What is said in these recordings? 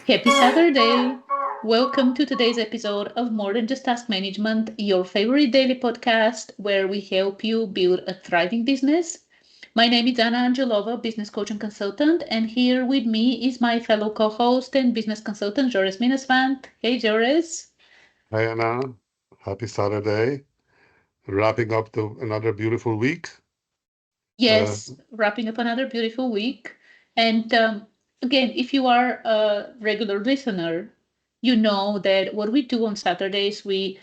Happy Saturday! Welcome to today's episode of More Than Just Task Management, your favorite daily podcast where we help you build a thriving business. My name is Anna Angelova, business coach and consultant, and here with me is my fellow co host and business consultant, Jores Minasvand. Hey, Jores. Hi Anna, happy Saturday. Wrapping up to another beautiful week. Uh, Yes, wrapping up another beautiful week. And again, if you are a regular listener, you know that what we do on Saturdays, we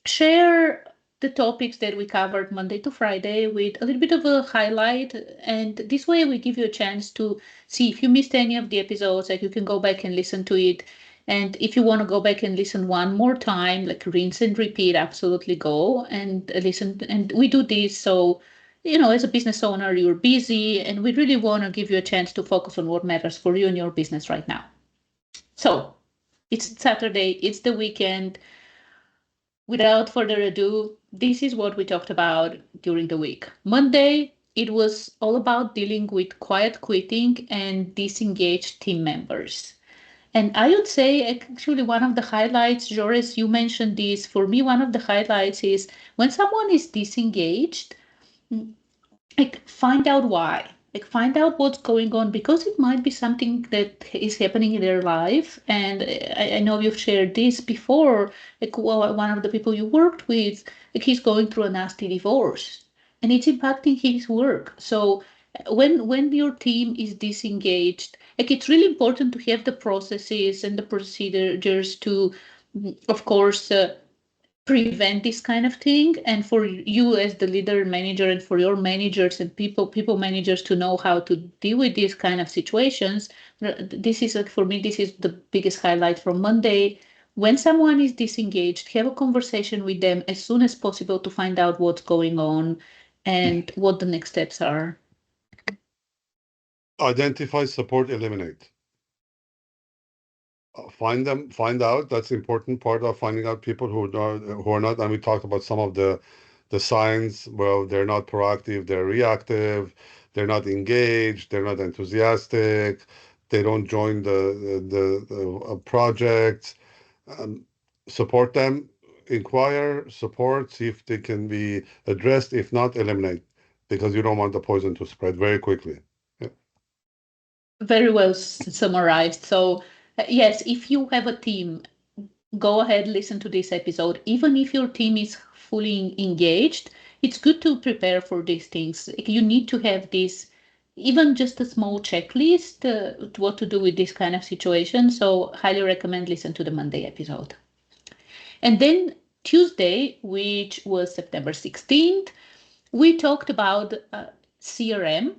share the topics that we covered Monday to Friday with a little bit of a highlight. And this way, we give you a chance to see if you missed any of the episodes, like you can go back and listen to it. And if you want to go back and listen one more time, like rinse and repeat, absolutely go and listen. And we do this so, as a business owner, you're busy, and we really want to give you a chance to focus on what matters for you and your business right now. So it's Saturday, it's the weekend. Without further ado, this is what we talked about during the week. Monday, it was all about dealing with quiet quitting and disengaged team members. And I would say, actually, one of the highlights, Joris, you mentioned this. For me, one of the highlights is when someone is disengaged, like find out why, like find out what's going on, because it might be something that is happening in their life. And I know you've shared this before, like, well, one of the people you worked with, like, he's going through a nasty divorce and it's impacting his work. So when your team is disengaged, like, it's really important to have the processes and the procedures to, of course, prevent this kind of thing, and for you as the leader manager, and for your managers and people managers to know how to deal with these kind of situations. This is, for me, this is the biggest highlight from Monday. When someone is disengaged, have a conversation with them as soon as possible to find out what's going on and what the next steps are. Identify, support, eliminate. Find them, find out. That's the important part of finding out people who are not. And we talked about some of the signs. Well, they're not proactive, they're reactive, they're not engaged, they're not enthusiastic, they don't join the project. Um, Support them, inquire, support, see if they can be addressed. If not, eliminate, because you don't want the poison to spread very quickly. Yeah. Very well summarized. So yes, if you have a team, go ahead, listen to this episode. Even if your team is fully engaged, it's good to prepare for these things. Like, you need to have this, even just a small checklist, what to do with this kind of situation. So highly recommend listen to the Monday episode. And then Tuesday, which was September 16th, we talked about CRM,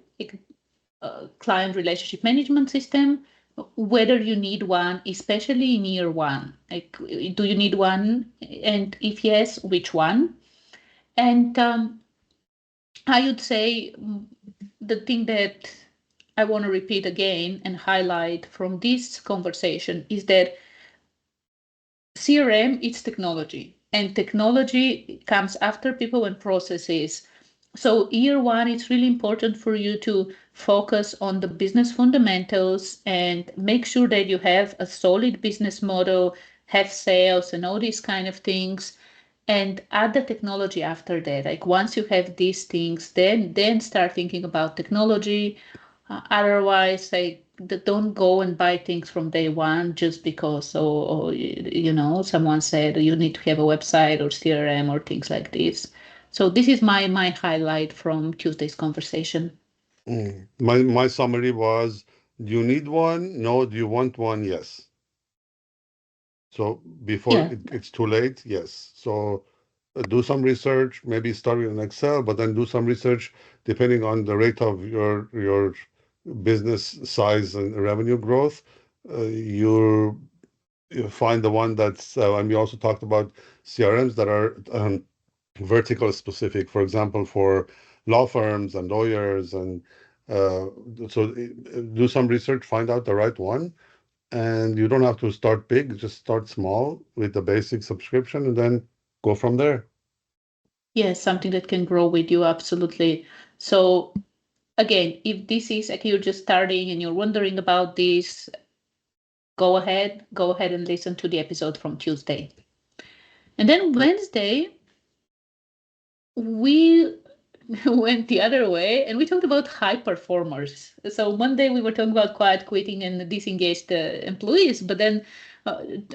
client relationship management system, whether you need one, especially in year one. Like, do you need one? And if yes, which one? And I would say, the thing that I want to repeat again and highlight from this conversation is that CRM is technology, and technology comes after people and processes. So year one, it's really important for you to focus on the business fundamentals and make sure that you have a solid business model, have sales and all these kind of things, and add the technology after that. Like, once you have these things, then start thinking about technology. Otherwise, like, don't go and buy things from day one just because, or someone said you need to have a website or CRM or things like this. So this is my highlight from Tuesday's conversation. My summary was: do you need one? No. Do you want one? Yes. So before Yeah. it's too late, yes. So do some research, maybe start with an Excel, but then do some research depending on the rate of your business size and revenue growth. You find the one that's, and we also talked about CRMs that are vertical specific, for example, for law firms and lawyers. And uh, so do some research, find out the right one. And you don't have to start big, just start small with the basic subscription and then go from there. Yes, something that can grow with you, absolutely. So again, if this is like you're just starting and you're wondering about this, go ahead and listen to the episode from Tuesday. And then Wednesday, we went the other way and we talked about high performers. So Monday we were talking about quiet quitting and disengaged employees, but then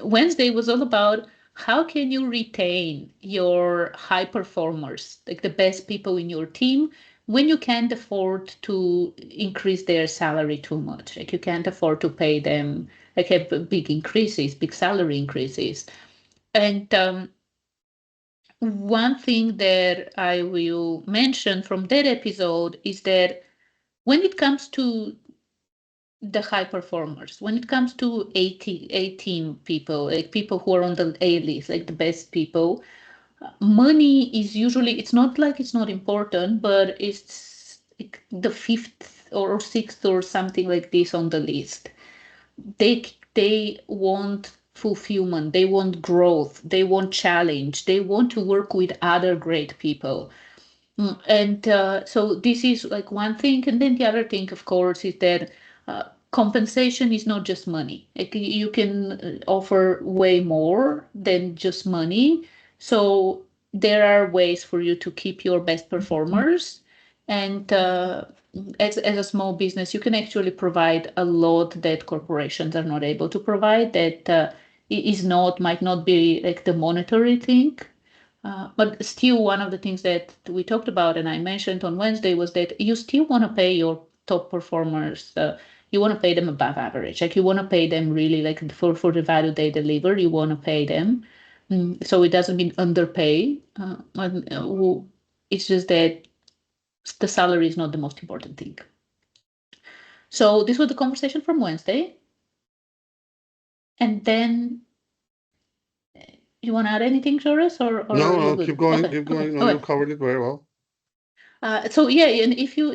Wednesday was all about how can you retain your high performers, like the best people in your team, when you can't afford to increase their salary too much. Like you can't afford to pay them like have big increases, big salary increases. And one thing that I will mention from that episode is that when it comes to the high performers, when it comes to A team people, like people who are on the A list, like the best people, money is usually, it's not like it's not important, but it's like the fifth or sixth or something like this on the list. They want fulfillment, they want growth, they want challenge, they want to work with other great people. And so this is like one thing. And then the other thing, of course, is that compensation is not just money. Like you can offer way more than just money. So there are ways for you to keep your best performers. And as a small business, you can actually provide a lot that corporations are not able to provide that is not, might not be like the monetary thing. But still, one of the things that we talked about and I mentioned on Wednesday was that you still want to pay your top performers. You want to pay them above average. Like you want to pay them really like for the value they deliver. You want to pay them. So it doesn't mean underpay. It's just that the salary is not the most important thing. So this was the conversation from Wednesday. And then you want to add anything, Joris, or No, you're no, good? keep going, Okay, keep okay, going. No, you okay. covered it very well. So yeah, and if you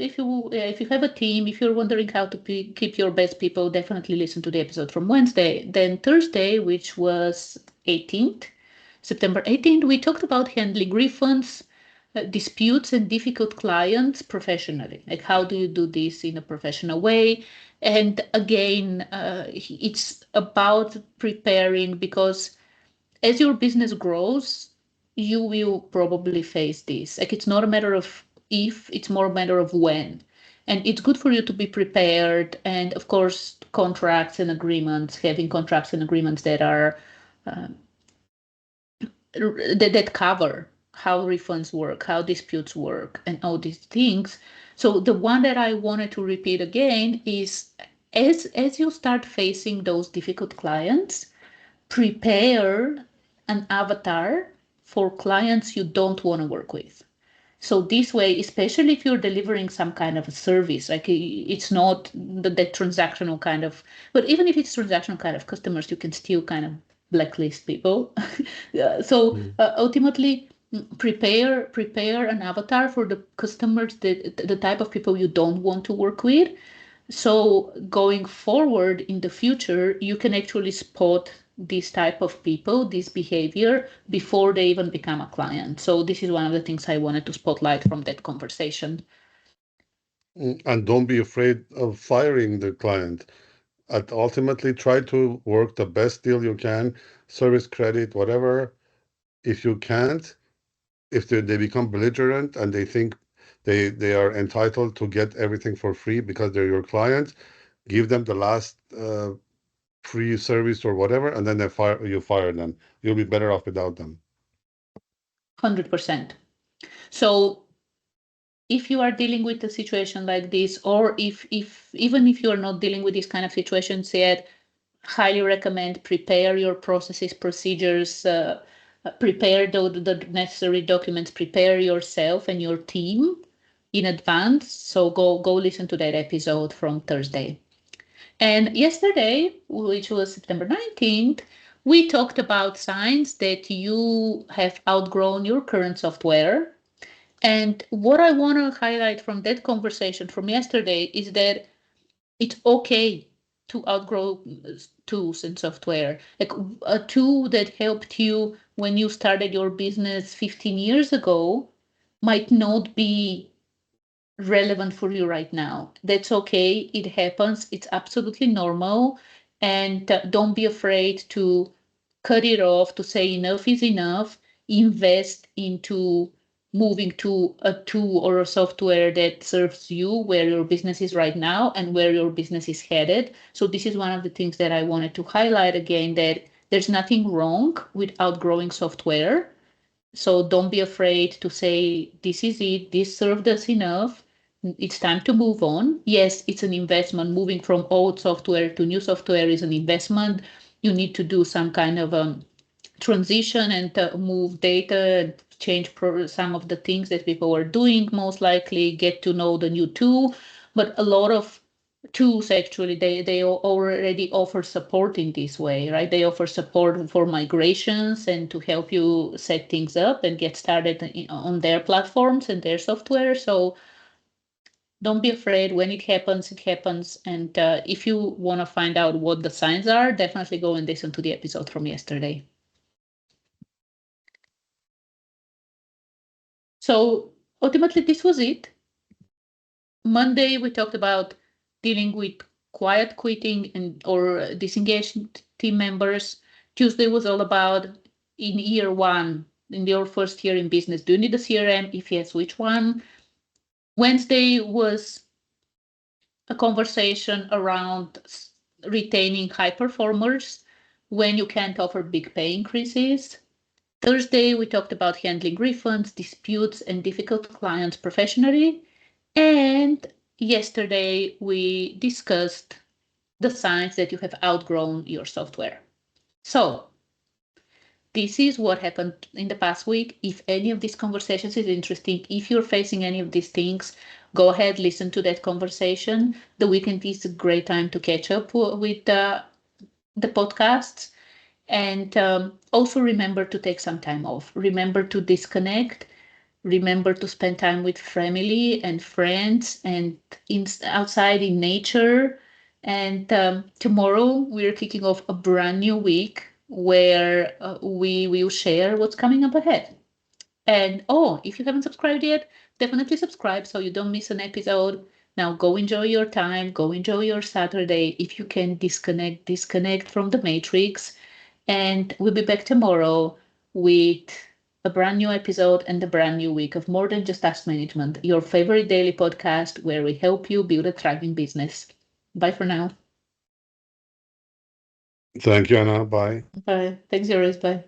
have a team, if you're wondering how to keep your best people, definitely listen to the episode from Wednesday. Then Thursday, which was 18th, September 18th, we talked about handling refunds, disputes, and difficult clients professionally. Like how do you do this in a professional way? And again, it's about preparing because as your business grows, you will probably face this. Like it's not a matter of if, it's more a matter of when. And it's good for you to be prepared. And of course, contracts and agreements, having contracts and agreements that are that cover how refunds work, how disputes work, and all these things. So the one that I wanted to repeat again is as you start facing those difficult clients, prepare an avatar for clients you don't want to work with. So this way, especially if you're delivering some kind of a service, like it's not the transactional kind of, but even if it's transactional kind of customers, you can still kind of blacklist people. So Mm. ultimately, prepare an avatar for the customers, the type of people you don't want to work with, so going forward in the future, you can actually spot this type of people, this behavior before they even become a client. So this is one of the things I wanted to spotlight from that conversation. And don't be afraid of firing the client. Ultimately, try to work the best deal you can, service credit, whatever. If you can't, if they become belligerent and they think they are entitled to get everything for free because they're your client, give them the last free service or whatever, and then you fire them. You'll be better off without them. 100%. So if you are dealing with a situation like this, or if even if you are not dealing with these kind of situations yet, highly recommend prepare your processes, procedures, prepare the necessary documents, prepare yourself and your team in advance. So go listen to that episode from Thursday. And yesterday, which was September 19th, we talked about signs that you have outgrown your current software. And what I want to highlight from that conversation from yesterday is that it's okay to outgrow tools and software. Like a tool that helped you when you started your business 15 years ago might not be relevant for you right now. That's okay. It happens. It's absolutely normal. And don't be afraid to cut it off, to say enough is enough, invest into moving to a tool or a software that serves you where your business is right now and where your business is headed. So this is one of the things that I wanted to highlight again, that there's nothing wrong with outgrowing software. So don't be afraid to say, this is it, this served us enough. It's time to move on. Yes, it's an investment. Moving from old software to new software is an investment. You need to do some kind of transition and move data and change some of the things that people were doing, most likely get to know the new tool. But a lot of tools actually they already offer support in this way, right? They offer support for migrations and to help you set things up and get started on their platforms and their software. So don't be afraid. When it happens, it happens. And if you want to find out what the signs are, definitely go and listen to the episode from yesterday. So ultimately, this was it. Monday, we talked about dealing with quiet quitting and or disengaged team members. Tuesday was all about in year one, in your first year in business, do you need a CRM? If yes, which one? Wednesday was a conversation around retaining high performers when you can't offer big pay increases. Thursday, we talked about handling refunds, disputes, and difficult clients professionally. And yesterday, we discussed the signs that you have outgrown your software. So, this is what happened in the past week. If any of these conversations is interesting, if you're facing any of these things, go ahead, listen to that conversation. The weekend is a great time to catch up with the podcasts. And also remember to take some time off. Remember to disconnect. Remember to spend time with family and friends and outside in nature. And tomorrow we're kicking off a brand new week where we will share what's coming up ahead. And oh, if you haven't subscribed yet, definitely subscribe so you don't miss an episode. Now go enjoy your time, go enjoy your Saturday. If you can disconnect from the matrix. And we'll be back tomorrow with a brand new episode and a brand new week of More Than Just Task Management, your favorite daily podcast where we help you build a thriving business. Bye for now. Thank you, Anna. Bye. Bye. Thanks, Joris. Bye.